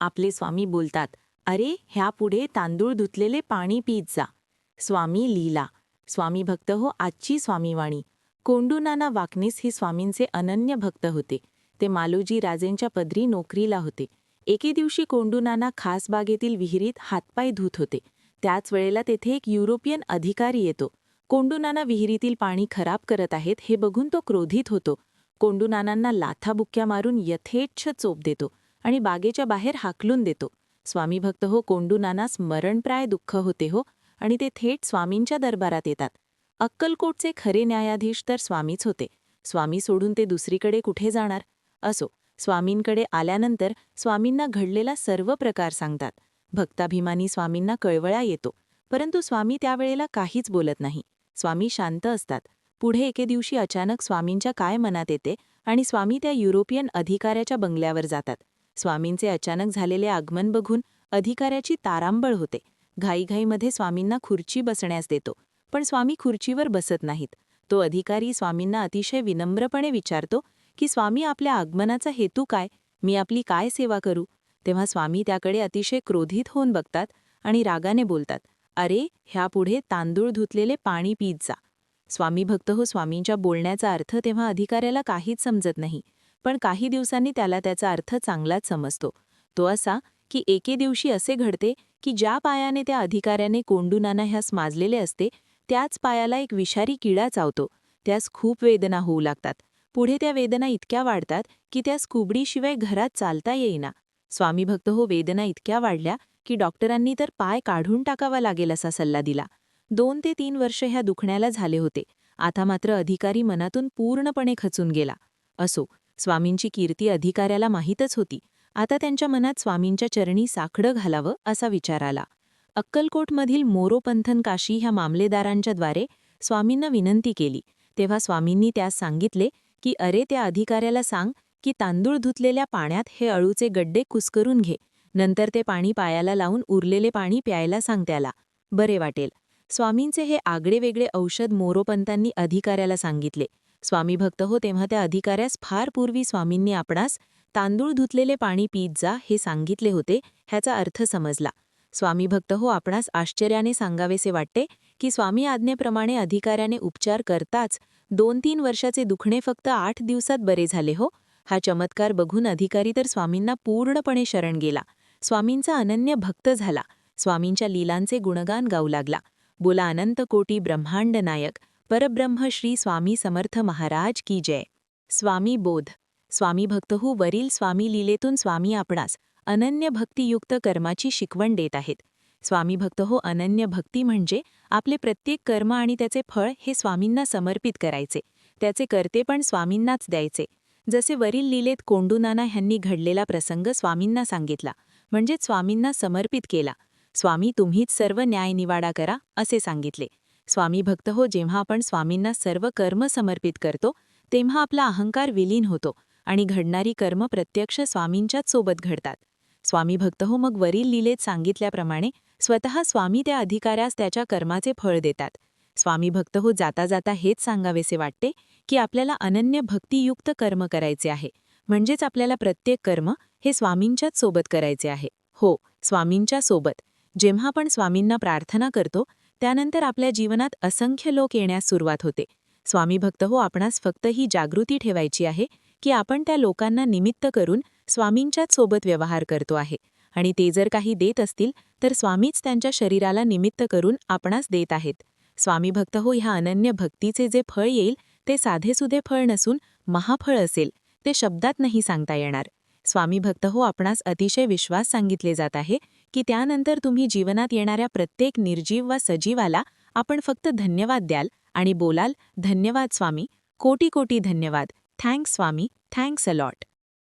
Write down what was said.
आपले स्वामी बोलतात, "अरे, ह्यापुढे तांदूळ धुतलेले पाणी पीत जा." स्वामी लीला. स्वामी भक्त हो आजची स्वामीवाणी. कोंडूनाना वाकनीस ही स्वामींचे अनन्य भक्त होते. ते मालोजी राजेंच्या पदरी नोकरीला होते. एके दिवशी कोंडूनाना खासबागेतील विहिरीत हातपाय धुत होते. त्याच वेळेला तेथे एक युरोपियन अधिकारी येतो. कोंडूनाना विहिरीतील पाणी खराब करत आहेत हे बघून तो क्रोधित होतो. कोंडूनानांना लाथाबुक्क्या मारून यथेच्छ चोप देतो आणि बागेच्या बाहेर हाकलून देतो. स्वामी भक्त हो कोंडूनानास मरणप्राय दुःख होते हो, आणि ते थेट स्वामींच्या दरबारात येतात. अक्कलकोटचे खरे न्यायाधीश तर स्वामीच होते. स्वामी सोडून ते दुसरीकडे कुठे जाणार? असो, स्वामींकडे आल्यानंतर स्वामींना घडलेला सर्व प्रकार सांगतात. भक्ताभिमानी स्वामींना कळवळा येतो, परंतु स्वामी त्यावेळेला काहीच बोलत नाही. स्वामी शांत असतात. पुढे एके दिवशी अचानक स्वामींच्या काय मनात येते आणि स्वामी त्या युरोपियन अधिकाऱ्याच्या बंगल्यावर जातात. स्वामींचे अचानक झालेले आगमन बघून अधिकाऱ्याची तारांबळ होते. घाईघाईमध्ये स्वामींना खुर्ची बसण्यास देतो, पण स्वामी खुर्चीवर बसत नाहीत. तो अधिकारी स्वामींना अतिशय विनम्रपणे विचारतो की स्वामी, आपल्या आगमनाचा हेतू काय? मी आपली काय सेवा करू? तेव्हा स्वामी त्याकडे अतिशय क्रोधित होऊन बघतात आणि रागाने बोलतात, "अरे, ह्यापुढे तांदूळ धुतलेले पाणी पीत जा." स्वामी भक्त हो स्वामींच्या बोलण्याचा अर्थ तेव्हा अधिकाऱ्याला काहीच समजत नाही, पण काही दिवसांनी त्याला त्याचा अर्थ चांगलाच समजतो. तो असा की एके दिवशी असे घडते की ज्या पायाने त्या अधिकाऱ्याने कोंडूनाना ह्यास माजलेले असते, त्याच पायाला एक विषारी किडा चावतो. त्यास खूप वेदना होऊ लागतात. पुढे त्या वेदना इतक्या वाढतात की त्यास कुबडीशिवाय घरात चालता येईना. स्वामी भक्त हो वेदना इतक्या वाढल्या की डॉक्टरांनी तर पाय काढून टाकावा लागेल असा सल्ला दिला. 2 ते 3 वर्ष ह्या दुखण्याला झाले होते. आता मात्र अधिकारी मनातून पूर्णपणे खचून गेला. असो, स्वामींची कीर्ती अधिकाऱ्याला माहीतच होती. आता त्यांच्या मनात स्वामींच्या चरणी साकडं घालावं असा विचार आला. अक्कलकोटमधील मोरोपंथन काशी ह्या मामलेदारांच्या द्वारे स्वामींना विनंती केली. तेव्हा स्वामींनी त्यास सांगितले की अरे, त्या अधिकाऱ्याला सांग की तांदूळ धुतलेल्या पाण्यात हे अळूचे गड्डे कुस्करून घे. नंतर ते पाणी पायाला लावून उरलेले पाणी प्यायला सांग त्याला. बरे वाटेल. स्वामींचे हे आगळेवेगळे औषध मोरोपंतांनी अधिकाऱ्याला सांगितले. स्वामी भक्त हो तेव्हा त्या अधिकाऱ्यास फार पूर्वी स्वामींनी आपणास तांदूळ धुतलेले पाणी पीत जा हे सांगितले होते ह्याचा अर्थ समजला. स्वामी भक्त हो आपणास आश्चर्याने सांगावेसे वाटते की स्वामी आज्ञेप्रमाणे अधिकाऱ्याने उपचार करताच 2-3 वर्षाचे दुखणे फक्त 8 दिवसात बरे झाले हो. हा चमत्कार बघून अधिकारी तर स्वामींना पूर्णपणे शरण गेला. स्वामींचा अनन्य भक्त झाला. स्वामींच्या लीलांचे गुणगान गाऊ लागला. बोला अनंत कोटी ब्रह्मांड नायक परब्रह्म श्री स्वामी समर्थ महाराज की जय. स्वामी बोध. स्वामी भक्त हो वरील स्वामी लीलेतून स्वामी आपणास अनन्य भक्तियुक्त कर्माची शिकवण देत आहेत. स्वामी भक्त हो अनन्य भक्ती म्हणजे आपले प्रत्येक कर्म आणि त्याचे फळ हे स्वामींना समर्पित करायचे. त्याचे कर्ते पण स्वामींनाच द्यायचे. जसे वरील लीलेत कोंडूनाना ह्यांनी घडलेला प्रसंग स्वामींना सांगितला, म्हणजेच स्वामींना समर्पित केला. स्वामी, तुम्हीच सर्व न्यायनिवाडा करा असे सांगितले. स्वामी भक्त हो जेव्हा आपण स्वामींना सर्व कर्म समर्पित करतो तेव्हा आपला अहंकार विलीन होतो आणि घडणारी कर्म प्रत्यक्ष स्वामींच्याच सोबत घडतात. स्वामी भक्त हो मग वरील लीलेत सांगितल्याप्रमाणे स्वतः स्वामी त्या अधिकाऱ्यास त्याच्या कर्माचे फळ देतात. स्वामी भक्त हो जाता जाता हेच सांगावेसे वाटते की आपल्याला अनन्य भक्तियुक्त कर्म करायचे आहे, म्हणजेच आपल्याला प्रत्येक कर्म हे स्वामींच्याच सोबत करायचे आहे. हो, स्वामींच्या सोबत. जेव्हा आपण स्वामींना प्रार्थना करतो त्यानंतर आपल्या जीवनात असंख्य लोक येण्यास सुरुवात होते. स्वामी भक्त हो आपणास फक्त ही जागृती ठेवायची आहे की आपण त्या लोकांना निमित्त करून स्वामींच्याच सोबत व्यवहार करतो आहे, आणि ते जर काही देत असतील तर स्वामीच त्यांच्या शरीराला निमित्त करून आपणास देत आहेत. स्वामी भक्त हो ह्या अनन्य भक्तीचे जे फळ येईल ते साधेसुधे फळ नसून महाफळ असेल. ते शब्दात नाही सांगता येणार. स्वामी भक्त हो आपणास अतिशय विश्वास सांगितले जात आहे की त्यानंतर तुम्ही जीवनात येणाऱ्या प्रत्येक निर्जीव वा सजीवाला आपण फक्त धन्यवाद द्याल आणि बोलाल, धन्यवाद स्वामी, कोटी कोटी धन्यवाद, thanks Swami, thanks a lot.